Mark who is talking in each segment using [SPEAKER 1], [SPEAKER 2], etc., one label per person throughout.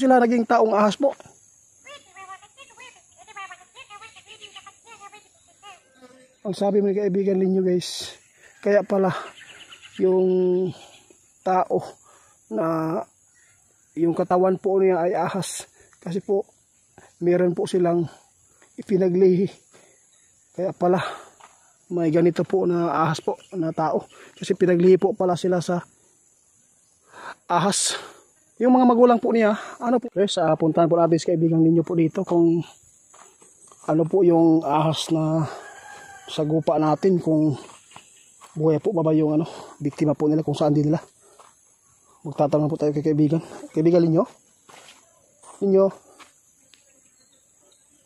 [SPEAKER 1] Sila naging taong ahas po. Ang sabi mo ni kaibigan ninyo guys, kaya pala yung tao na yung katawan po niya ay ahas kasi po meron po silang ipinaglihi. Kaya pala may ganito po na ahas po na tao kasi pinaglihi po pala sila sa ahas. Yung mga magulang po niya, ano po guys, puntahan po natin sa kaibigan ninyo po dito kung ano po yung ahas na sa gupa natin, kung buhay po ba yung ano, biktima po nila, kung saan din nila. Magtatanong po tayo kay kaibigan. Kaibigan ninyo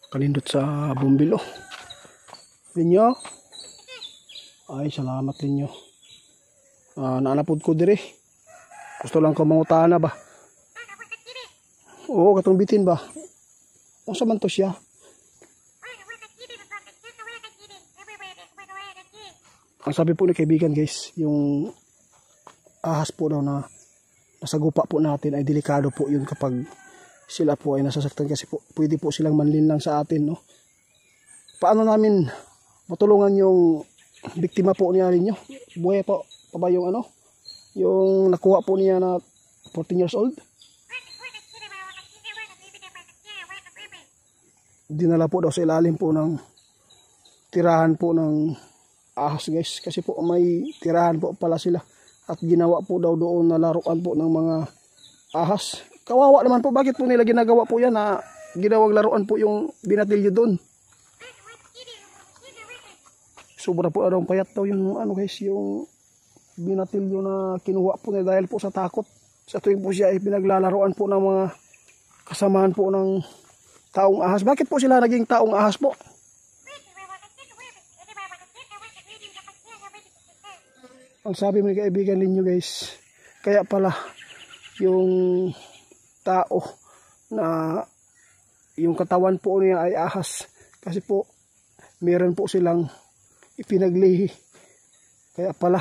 [SPEAKER 1] kanindot sa bumbilo ninyo. Ay, salamat ninyo. Naanapod ko dire. Gusto lang ko mangutana ba? Oo, katong bitin ba? Ang saman to siya. Ang sabi po ni kaibigan guys, yung ahas po daw na nasa gupa po natin ay delikado po yun kapag sila po ay nasasaktan kasi po, pwede po silang manlinlang sa atin, no? Paano namin matulungan yung biktima po niya ninyo? Buhay po pa ba yung ano? Yung nakuha po niya na 14 years old? Dinala po daw sa ilalim po ng tirahan po ng ahas guys, kasi po may tirahan po pala sila at ginawa po daw doon na laruan po ng mga ahas. Kawawa naman po, bakit po nila ginagawa po yan na ginawang laruan po yung binatilyo doon? Sobra po anong payat daw yung ano guys, yung binatilyo na kinuha po nila dahil po sa takot sa tuwing po siya ay pinaglalaruan po ng mga kasamahan po ng taong ahas. Bakit po sila naging taong ahas po? Ang sabi mo ni kaibigan ninyo guys, kaya pala yung tao na yung katawan po niya ay ahas kasi po meron po silang ipinaglihi. Kaya pala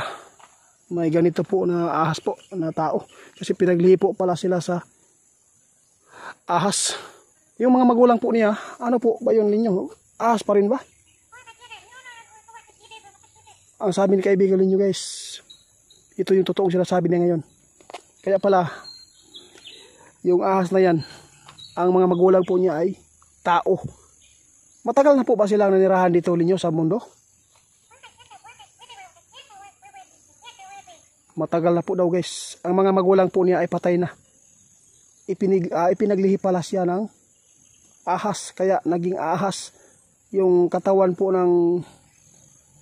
[SPEAKER 1] may ganito po na ahas po na tao kasi pinaglihi po pala sila sa ahas. Yung mga magulang po niya, ano po ba yun ninyo? Ahas pa rin ba? Ang sabi ni kaibigan ninyo guys, ito yung totoong sinasabi niya ngayon. Kaya pala yung ahas na yan, ang mga magulang po niya ay tao. Matagal na po ba silang nanirahan dito ninyo sa mundo? Matagal na po daw guys. Ang mga magulang po niya ay patay na. Ipinaglihi pala siya ng ahas, kaya naging ahas yung katawan po ng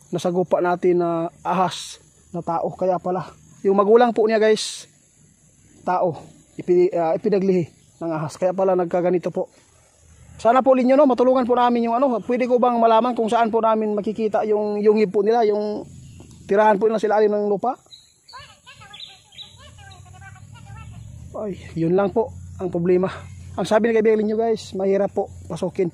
[SPEAKER 1] nasagupa natin na ahas na tao. Kaya pala yung magulang po niya guys, tao, ipinaglihi ng ahas. Kaya pala nagkaganito po. Sana po ninyo no, matulungan po namin yung ano, pwede ko bang malaman kung saan po namin makikita yung hib po nila, yung tirahan po nila sa ilalim ng lupa? Ay, yun lang po ang problema. Ang sabi ng kaibigan ninyo guys, mahirap po pasukin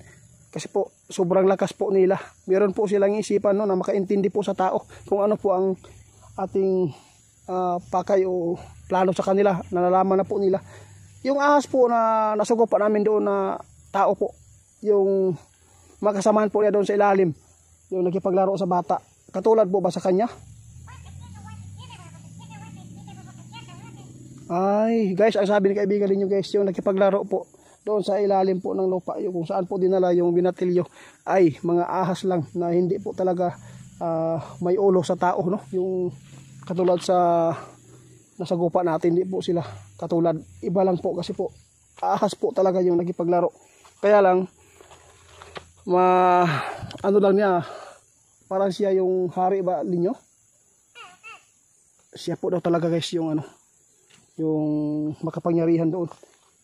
[SPEAKER 1] kasi po sobrang lakas po nila. Meron po silang isipan no, na makaintindi po sa tao kung ano po ang ating pakay o plano sa kanila. Nalalaman na po nila. Yung ahas po na nasugupa namin doon na tao po, yung makasamahan po niya doon sa ilalim, yung nagkipaglaro sa bata, katulad po ba sa kanya? Ay guys, ang sabi ng kaibigan ninyo guys, yung nagkipaglaro po doon sa ilalim po ng lupa, yung kung saan po dinala yung binatilyo ay mga ahas lang na hindi po talaga may ulo sa tao, no? Yung katulad sa nasagupa natin, hindi po sila katulad, iba lang po kasi po ahas po talaga yung nagkipaglaro. Kaya lang ano lang niya, parang siya yung hari ba ninyo? Siya po daw talaga guys yung ano, yung makapangyarihan doon.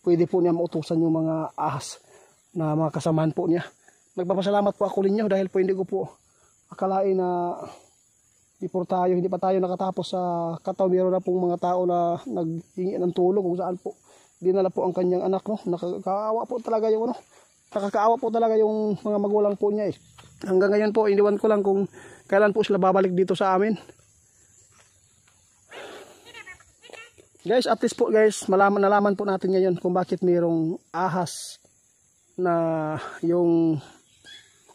[SPEAKER 1] Pwede po niya mautusan yung mga ahas na mga kasamahan po niya. Nagpapasalamat po ako ninyo dahil po hindi ko po akalain na hindi pa tayo nakatapos sa Kataw. Meron na pong mga tao na naghingi ng tulong kung saan po dinala po ang kanyang anak, no? Nakakaawa po talaga yung ano, nakakaawa po talaga yung mga magulang po niya eh. Hanggang ngayon po iniwan ko lang kung kailan po sila babalik dito sa amin. Guys, at least po guys, nalaman po natin ngayon kung bakit mayroong ahas na yung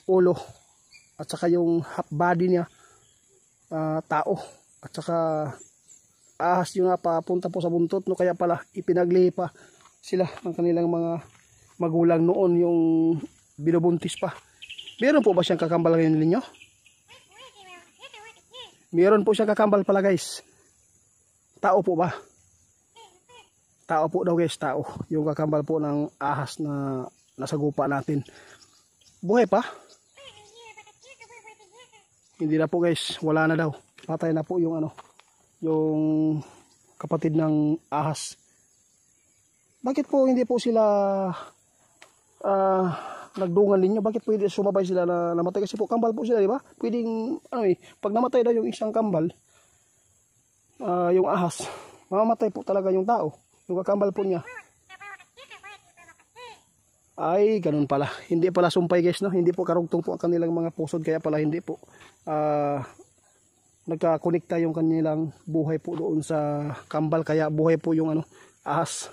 [SPEAKER 1] ulo at saka yung half body niya tao at saka ahas yung papunta po sa buntot, no? Kaya pala ipinaglihi pa sila ng kanilang mga magulang noon yung binubuntis pa. Meron po ba siyang kakambal ngayon ninyo? Meron po siyang kakambal pala guys. Tao po ba? Tao po daw guys, tao. Yung kakambal po ng ahas na nasa gupa natin. Buhay pa? Hindi na po guys, wala na daw. Patay na po yung yung kapatid ng ahas. Bakit po hindi po sila nagdungan ninyo? Bakit pwede sumabay sila na namatay? Kasi po kambal po sila, di ba? Pwedeng pag namatay daw yung isang kambal, yung ahas, mamamatay po talaga yung tao. Yung kakambal po niya. Ay, ganun pala. Hindi pala sumpay guys, no? Hindi po karugtong po ang kanilang mga pusod. Kaya pala hindi po nagkakonekta yung kanilang buhay po doon sa kambal. Kaya buhay po yung ahas.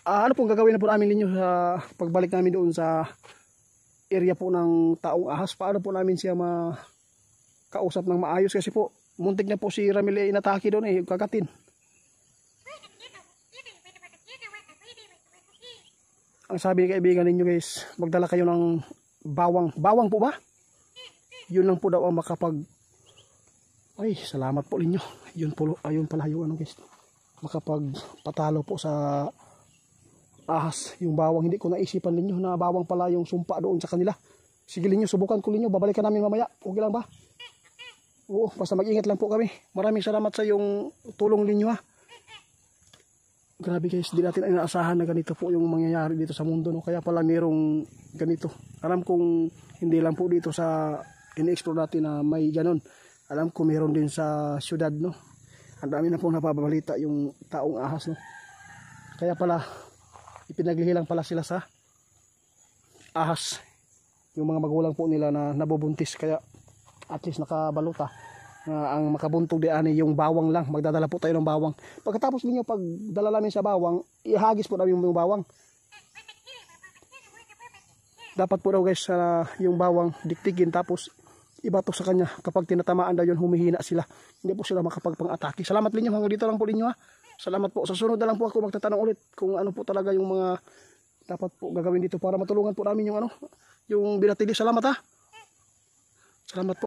[SPEAKER 1] Ano pong gagawin na po namin ninyo sa pagbalik namin doon sa area po ng taong ahas? Paano po namin siya makausap ng maayos? Kasi po, muntik na po si Ramil inatake doon kakatin. Ang sabi ni kaibigan ninyo guys, magdala kayo ng bawang. Bawang po ba? Yun lang po daw ang ay, salamat po ninyo. Ayun pala yung guys. Makapagpatalo po sa ahas. Yung bawang, hindi ko naisipan ninyo na bawang pala yung sumpa doon sa kanila. Sige ninyo, subukan ko ninyo. Babalikan namin mamaya. Okay lang ba? Oo, basta mag-ingat lang po kami. Maraming salamat sa yung tulong ninyo ha. Grabe guys, di natin inaasahan na ganito po yung mangyayari dito sa mundo, no? Kaya pala mayroong ganito. Alam kong hindi lang po dito sa in-explore natin na may ganon. Alam ko mayroon din sa syudad, no? Ang dami na po napabalita yung taong ahas, no? Kaya pala ipinaglihilang pala sila sa ahas. Yung mga magulang po nila na nabubuntis, kaya at least nakabaluta. Ang makabuntog di ani yung bawang lang. Magdadala po tayo ng bawang. Pagkatapos ninyo pagdala namin sa bawang, ihagis po namin yung bawang. Dapat po daw guys yung bawang diktigin tapos ibato sa kanya. Kapag tinatamaan daw yun, humihina sila. Hindi po sila makapagpang-atake. Salamat ninyo, hanggang dito lang po ninyo ha. Salamat po. Sa sunod na lang po ako magtatanong ulit kung ano po talaga yung mga dapat po gagawin dito para matulungan po namin yung yung binatili. Salamat ha. Salamat po.